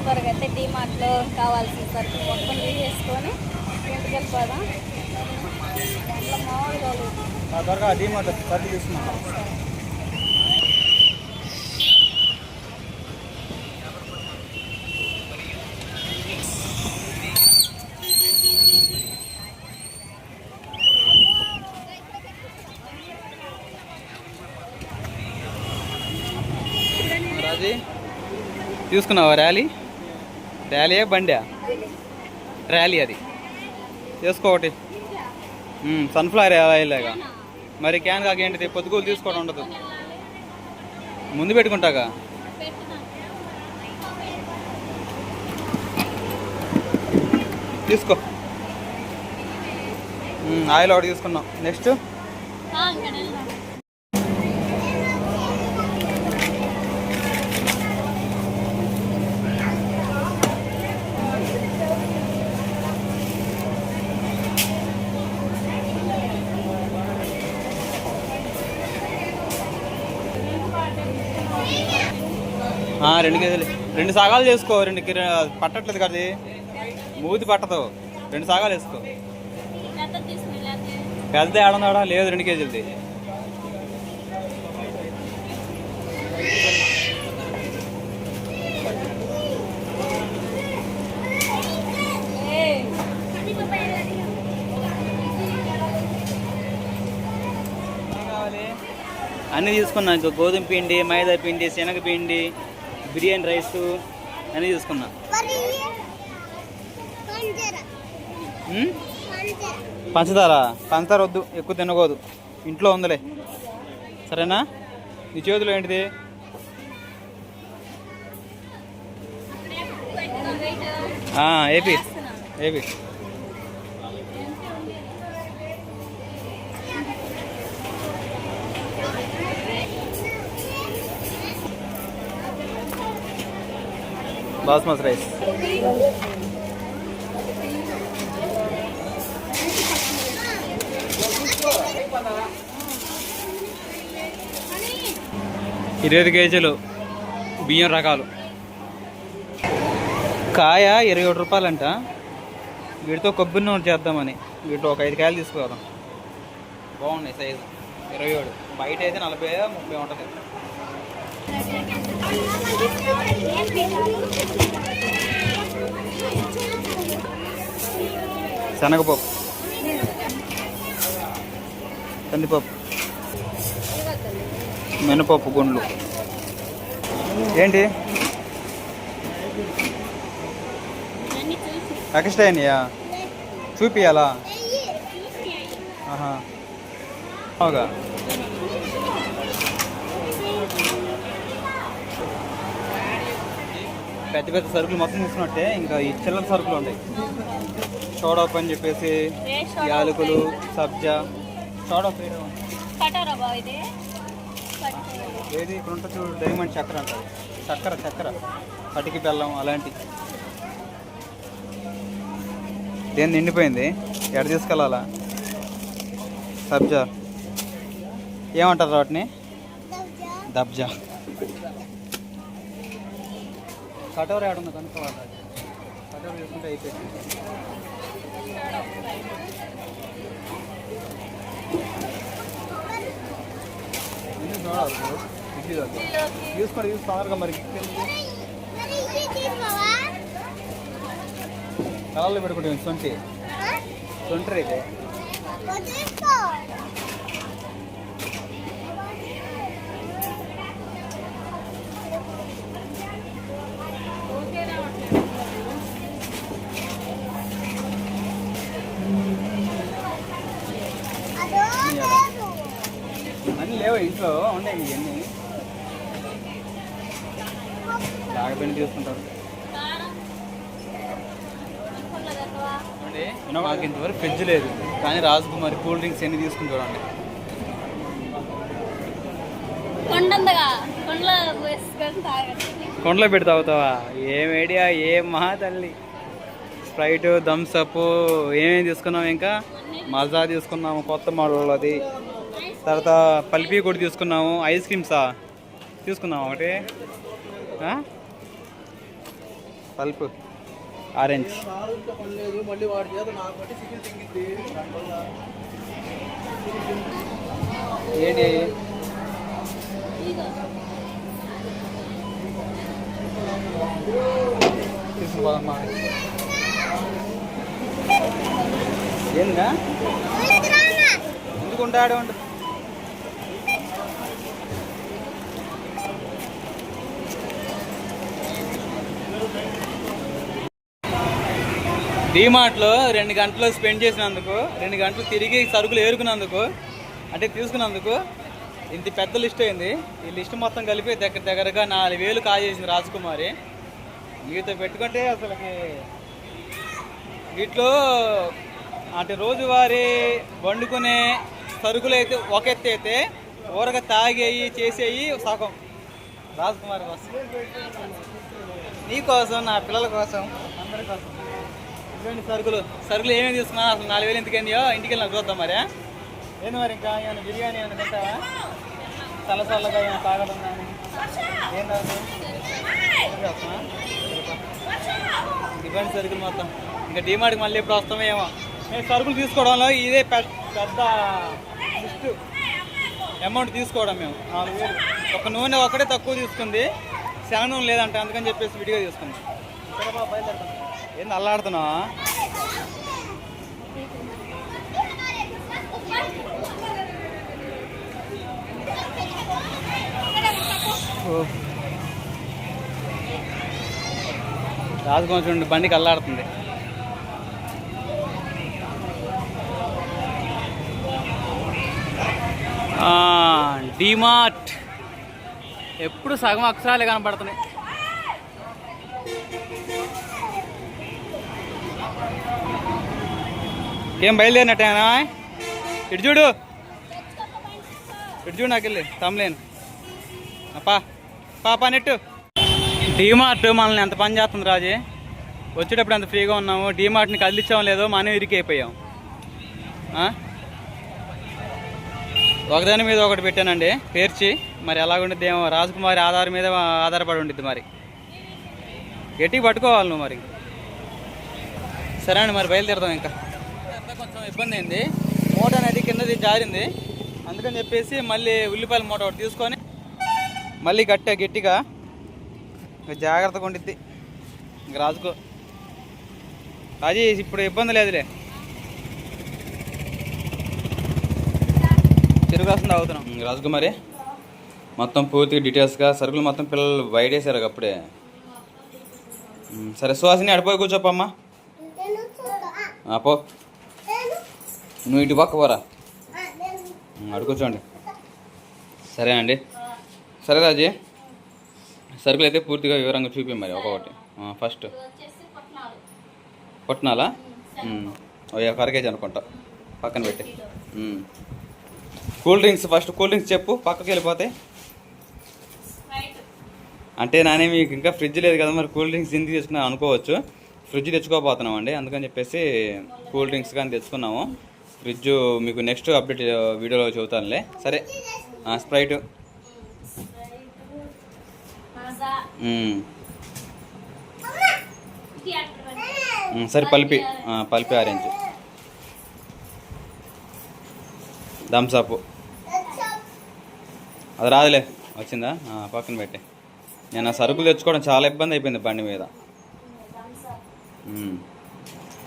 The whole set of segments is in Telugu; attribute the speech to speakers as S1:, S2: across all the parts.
S1: త్వరగా అయితే డీమార్ట్లో కావాల్సిన సరుకు మొత్తం తీసేసుకొని ఇంటికి వెళ్ళిపోదాం. దాంట్లో మామూలుగా
S2: త్వరగా డీమార్ట్ సరుకు తీసుకున్నాం. తీసుకున్నావా ర్యాలీయా బండా? ర్యాలీ అది తీసుకో ఒకటి. సన్ఫ్లవర్ ఆయిల్గా మరి క్యాన్ కాక ఏంటిది పొద్దుగూలు తీసుకోవడం ఉండదు, ముందు పెట్టుకుంటాగా. తీసుకో. ఆయిల్ ఒకటి తీసుకున్నాం. నెక్స్ట్ రెండు కేజీలు 2 సాగాలు చేసుకో. 2 పట్టట్లేదు కదా, మూతి పట్టదు. 2 సాగాలు వేసుకో. పెద్ద ఏడన్నాడా? లేదు, 2 కేజీలది. అన్నీ తీసుకున్నా. ఇంకా గోధుమ పిండి, మైదా పిండి, శనగపిండి, బిర్యానీ రైస్ అన్నీ తీసుకున్నా. పంచదార వద్దు, ఎక్కువ తినకూడదు. ఇంట్లో ఉందిలే, సరేనా? నీ చేతిలో ఏంటిది? AP basmati rice. ఇరవై కేజీలు బియ్యం రకాలు. కాయ 27 రూపాయలంట. వీటితో కొబ్బరి నూనె చేద్దామని వీటిలో ఒక 5 కాయలు తీసుకోవాలి. బాగున్నాయి సైజు. 27. బయట అయితే 40-30 ఉంటుంది. శనగపప్పు, కందిపప్పు, మినపప్పు గుండ్లు. ఏంటి ఎక్స్ట్రా అయినాయా? చూపియాలా? అవుగా. పెద్ద పెద్ద సరుకులు మొత్తం తీసుకున్నట్టే ఇంకా ఈ చిల్లర సరుకులు ఉంటాయి. షోడప్ అని చెప్పేసి, యాలకులు, సబ్జా. షోడప్ ఏది ఇక్కడ ఉంటుంది చూడు, డైమండ్ చక్కెర అంటారు. చక్కెర పటికి బెల్లం అలాంటి. దేని నిండిపోయింది, ఎక్కడ తీసుకెళ్ళాలా? సబ్జా ఏమంటారు వాటిని? దబ్జా. కటోర ఏడుంది కనుక్కోవాలి. కటోర చేసుకుంటే అయిపోయింది. తీసుకోండి, తొందరగా. మరి కళల్లో పెట్టుకుంటాం. సొంటి అయితే అన్నీ లేవు ఇంట్లో ఉన్నాయి. ఇవన్నీ లాగపెండి తీసుకుంటారు. మాకు ఇంతవరకు ఫ్రిడ్జ్ లేదు, కానీ రాజకుమారి కూల్ డ్రింక్స్ ఎన్ని తీసుకుంటారు అండి. కొండలో పెట్టి తాగుతావా? ఏం ఐడియా, ఏం మహా తల్లి. స్ప్రైట్, థమ్స్ అప్ ఏమేమి తీసుకున్నాము? ఇంకా మజా తీసుకున్నాము, కొత్త మోడల్ అది. తర్వాత పల్పీ కూడా తీసుకున్నాము. ఐస్ క్రీమ్సా తీసుకున్నాము ఒకటి. Pulp orange.
S3: మళ్ళీ వాడి చేత నాకు బట్టి చికెన్ తింగిద్ది.
S2: ఏంటి తీసుకుపోదమ్మా. ఏందా ఎందుకుంటా ఆడే ఉండు. డీమార్ట్లో 2 గంటలు స్పెండ్ చేసినందుకు, 2 గంటలు తిరిగి సరుకులు ఏరుకున్నందుకు, అంటే తీసుకున్నందుకు ఇంత పెద్ద లిస్ట్ అయింది. ఈ లిస్ట్ మొత్తం కలిపి దగ్గరగా 4,000 కాజేసింది రాజకుమారి. మీతో పెట్టుకుంటే అసలుకి వీటిలో అంటే రోజువారీ వండుకునే సరుకులు అయితే ఒక ఎత్తు అయితే, ఊరగా తాగేయి చేసేయి సగం రాజకుమారి కోసం, నీ కోసం, నా పిల్లల కోసం, అందరి కోసం. ఇటువంటి సరుకులు ఏమేమి తీసుకున్నా అసలు 4,000 ఎందుకైందో ఇంటికి వెళ్ళి నాకు చూద్దాం మరి. ఏంది మరి ఇంకా ఏమైనా బిర్యానీ ఏమైనా తింటావా? చల్లగా ఏమైనా తాగడం కానీ ఏం తాగుతావు? ఇటువంటి సరుకులు మొత్తం ఇంకా డీమార్ట్కి మళ్ళీ ఎప్పుడు వస్తామో ఏమో. నేను సరుకులు తీసుకోవడంలో ఇదే పెద్ద లిస్ట్ అమౌంట్ తీసుకోవడం. మేము 4,000. ఒక నూనె ఒకటే తక్కువ తీసుకుంది, శనగ నూనె లేదంటే, అందుకని చెప్పేసి విడిగా తీసుకుంది. సరే బాబు బయలుదేరుతాం. ఏంది అల్లాడుతున్నావా? రాజుకోవచ్చు చూడండి, బండికి అల్లాడుతుంది. డీమార్ట్ ఎప్పుడు సగం అక్షరాలే కనపడుతున్నాయి. ఏం బయలుదేరినట్టేనా? ఇటు చూడు నాకెళ్ళి తమ్లేను పాపా నెట్టు. డీమార్ట్ మనల్ని ఎంత పని చేస్తుంది రాజీ. వచ్చేటప్పుడు అంత ఫ్రీగా ఉన్నాము, డీమార్ట్ని కదిలించాం లేదో మనం ఇరికైపోయాం. ఒకదాని మీద ఒకటి పెట్టానండి పేర్చి. మరి ఎలాగుండిద్ది ఏమో. రాజకుమారి మీద ఆధారపడి ఉండిద్ది. మరి గట్టిగా పట్టుకోవాలి నువ్వు మరి. సరే అండి, మరి బయలుదేరదాం. ఇంకా కొంచెం ఇబ్బంది అయింది, మూట అనేది కిందది జారింది. అందుకని చెప్పేసి మళ్ళీ ఉల్లిపాయల మూట ఒకటి తీసుకొని మళ్ళీ గట్టిగా జాగ్రత్తగా ఉండిద్ది. ఇంక రాజీ ఇప్పుడు ఇబ్బంది లేదులే. చెరుకు వస్తుంది అవుతున్నాం. రాజకుమారి మొత్తం పూర్తిగా డీటెయిల్స్గా సరుకులు మొత్తం పిల్లలు బయటేసారు అప్పుడే. సరే సుహాసిని అడిపోయి కూర్చోపమ్మా. పో నువ్వు ఇటు పక్క పోరా, అడు కూర్చోండి. సరే అండి. సరే రాజీ, సరుకులు అయితే పూర్తిగా వివరంగా చూపి మరి ఒక్కొక్కటి. ఫస్ట్ పొట్నాలా ఒక అరకేజీ అనుకుంటా, పక్కన పెట్టి. Cool drinks first cool drinks చెప్పు, పక్కకి వెళ్ళిపోతాయి. అంటే నానే మీకు ఇంకా ఫ్రిడ్జ్ లేదు కదా, మరి కూల్ డ్రింక్స్ ఎందుకు తెచ్చుకున్నాం అనుకోవచ్చు. ఫ్రిడ్జ్ తెచ్చుకోబోతున్నాం అండి, అందుకని చెప్పేసి కూల్ డ్రింక్స్ కానీ తెచ్చుకున్నాము. ఫ్రిడ్జ్ మీకు నెక్స్ట్ అప్డేట్ వీడియోలో చెబుతానులే. సరే స్ప్రైట్, సరే పల్పి ఆరెంజ్, థమ్స్అప్ అది రాదులే, వచ్చిందా పక్కన పెట్టి. నేను ఆ సరుకులు తెచ్చుకోవడం చాలా ఇబ్బంది అయిపోయింది బండి మీద.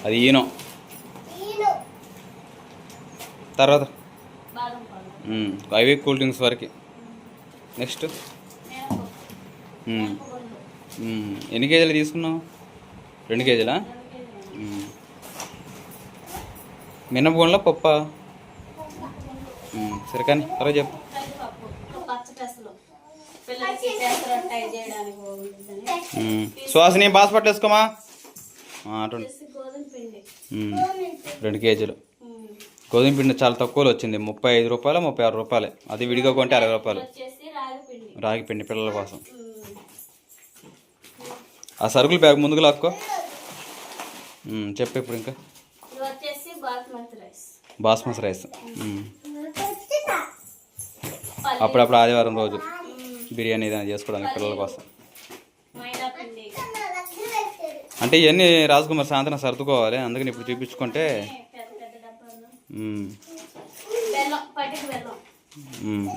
S2: అది ఈనో. తర్వాత అవి కూల్ డ్రింక్స్ వరకు. నెక్స్ట్ ఎన్ని కేజీలు తీసుకున్నావు? 2 కేజీలా? మినపగుండ్ల పప్ప. సరే కానీ తర్వాత చెప్పు. సుహాసిని బాస్పట్లు వేసుకోమా. 2 కేజీలు గోధుమ పిండి చాలా తక్కువలో వచ్చింది, 35 రూపాయలు 36 రూపాయలు. అది విడిగా కొంటే 60 రూపాయలు. రాగి పిండి పిల్లల కోసం. ఆ సరుకులు బ్యాగ్ ముందుకు లాక్కో. చెప్పు ఇప్పుడు ఇంకా. బాస్మతి రైస్ అప్పుడప్పుడు ఆదివారం రోజు బిర్యానీ ఏదైనా చేసుకోవడానికి పిల్లల కోసం. అంటే ఇవన్నీ రాజకుమార్ సాయంత్రం సర్దుకోవాలి, అందుకని ఇప్పుడు చూపించుకుంటే.
S1: పెద్ద పెద్ద డబ్బాలు.
S2: మ్మ్.
S1: బెల్లం, పట్టిక బెల్లం.
S2: మ్మ్.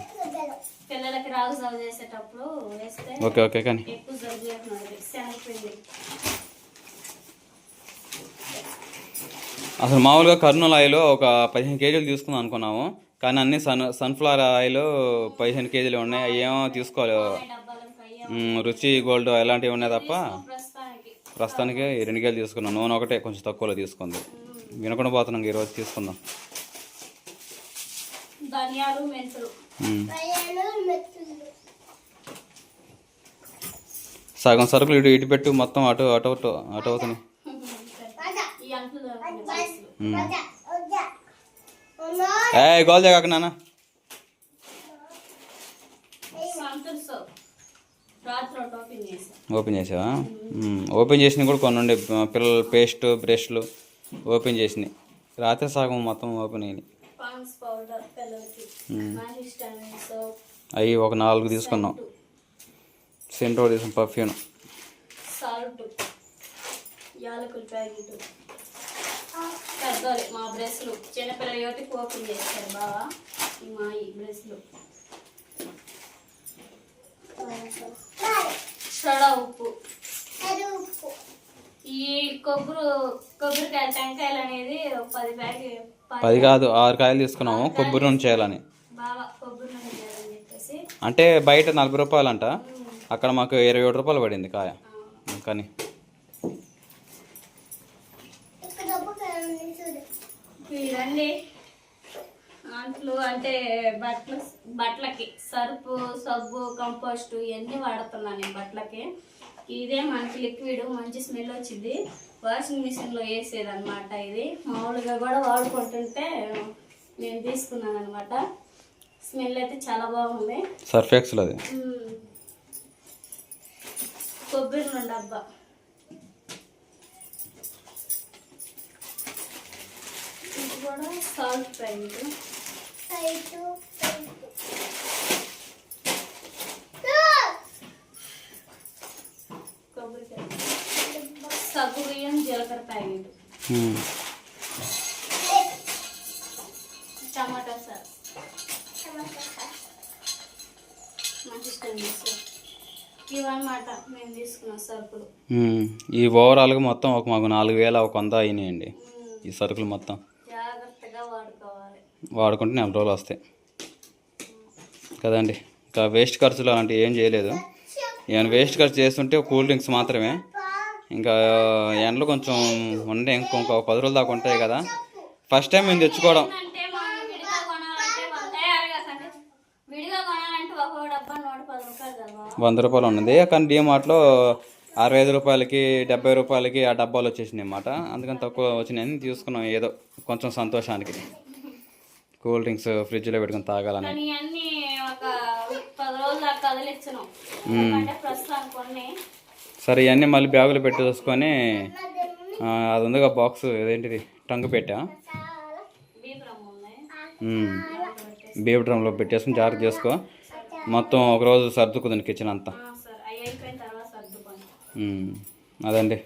S1: పిల్లలకి రాగు జావ చేసేటప్పుడు వేస్తే
S2: ఓకే ఓకే కానీ
S1: ఎక్కువ జలుబు చేస్తున్నది. శనగపిండి.
S2: అసలు మామూలుగా కర్నూలు ఆయిల్ ఒక 15 కేజీలు తీసుకుందాం అనుకున్నాము, కానీ అన్ని సన్ఫ్లవర్ ఆయిల్ 15 కేజీలు ఉన్నాయి. అవి ఏమో తీసుకోవాలి,
S1: డబ్బాలకు అయ్యే
S2: రుచి గోల్డ్ అలాంటివి ఉన్నాయి తప్ప
S1: ప్రస్తుతానికి
S2: ప్రస్తుతానికి 2 కేజీలు తీసుకున్నాం. నూనె ఒకటే కొంచెం తక్కువలో తీసుకుంది. వినకుండా పోతున్నాం, ఈరోజు తీసుకుందాం.
S1: ధనియాలు, మెంతులు.
S2: సగం సరుకులు ఇటు ఇటు పెట్టు, మొత్తం అటు అటు అటు అటు అవుతున్నాయి.
S1: ఈ అంట్లు దొరుకుతాయి.
S2: గోల్ జగక నాన్న.
S1: సంతూర్ సోప్ రాత్రి ఓపెన్ చేసా.
S2: ఓపెన్ చేసావా? ఓపెన్ చేసినవి కూడా కొన్ని ఉండే, పిల్లల పేస్ట్ బ్రష్లు ఓపెన్ చేసినాయి. రాత్రి సగం మొత్తం ఓపెన్ అయినాయి.
S1: పాన్స్ పౌడర్ పిల్లలకి, మాహిస్టామిన్ సోప్,
S2: అవి ఒక 4 తీసుకున్నాం. సెంట్ ఒకటి తీసుకున్నాం, పర్ఫ్యూమ్,
S1: సాల్ట్, యాలకుల ప్యాకెట్, పెద్దోళ్ళు మా బ్రష్లు. చిన్నపిల్లల యోటికి ఓపెన్ చేస్తారు బాగా మా ఈ బ్రష్లు. సోడా ఉప్పు. ఈ కొబ్బరికాయలు, టెంకాయలు అనేది 10 ప్యాకెట్
S2: 10 కాదు 6 కాయలు తీసుకున్నాము కొబ్బరి నూనె చేయాలని.
S1: బాగా కొబ్బరి నూనె చేయాలని చెప్పేసి.
S2: అంటే బయట 40 రూపాయలు అంట, అక్కడ మాకు 27 రూపాయలు పడింది కాయ. కానీ
S1: ఇదండి అంట్లు, అంటే బట్టలకి సర్ఫ్, సబ్బు, కంపోస్ట్ ఇవన్నీ వాడుతున్నాను నేను బట్టలకి. ఇదే మనకి లిక్విడ్, మంచి స్మెల్ వచ్చింది. వాషింగ్ మిషన్లో వేసేది అనమాట. ఇది మామూలుగా కూడా వాడుకుంటుంటే నేను తీసుకున్నాను అనమాట. స్మెల్ అయితే చాలా బాగుంది.
S2: సర్ఫ్ ఎక్సెల్ అది.
S1: కొబ్బరి నూనె డబ్బా. ఇది కూడా సాల్ట్ ప్యాకెట్. కొబ్బరికాయ, సగ్గు బియ్యం, జీలకర్ర ప్యాకెట్, టమాటా సాస్, మంచి స్టెన్స్. ఇవన్నమాట మేము తీసుకున్న సరుకులు.
S2: ఈ ఓవరాల్గా మొత్తం ఒక మాకు 4000 ఒక 100 అయినాయండి ఈ సరుకులు మొత్తం.
S1: జాగ్రత్తగా వాడుకోవాలి,
S2: వాడుకుంటే 4 రోజులు వస్తాయి కదండి. ఇంకా వేస్ట్ ఖర్చులు అలాంటివి ఏం చేయలేదు. ఏమైనా వేస్ట్ ఖర్చు చేస్తుంటే కూల్ డ్రింక్స్ మాత్రమే. ఇంకా ఎండలు కొంచెం ఉండే, ఇంకొక 10 రోజుల దాకా ఉంటాయి కదా. ఫస్ట్ టైం మేము తెచ్చుకోవడం.
S1: అంటే మనం విడిగా కొనాలంటే ఒక డబ్బా 110 రూపాయలు కదా.
S2: 100 రూపాయలు ఉన్నది, కానీ డిమార్ట్లో 65 రూపాయలకి 70 రూపాయలకి ఆ డబ్బాలు వచ్చేసినాయి అన్నమాట. అందుకని తక్కువ వచ్చినాయని తీసుకున్నాం, ఏదో కొంచెం సంతోషానికి. కూల్ డ్రింక్స్ ఫ్రిడ్జ్లో పెట్టుకుని తాగాలని.
S1: కానీ అన్నీ ఒక 10 రోజులు దాకా కదిలించను, అంటే ప్రస్తుతానికి కొన్ని.
S2: సరే ఇవన్నీ మళ్ళీ బ్యాగులో పెట్టేసుకొని, అది ఉందిగా బాక్స్, ఏదేంటిది టంగు పెట్టా, బీప్ డ్రమ్లో పెట్టేసుకుని జాగ్రత్త చేసుకో. మొత్తం ఒకరోజు సర్దుకుంది కిచెన్ అంతా.
S1: అయిపోయిన తర్వాత సర్దుకోండి.
S2: అదండి.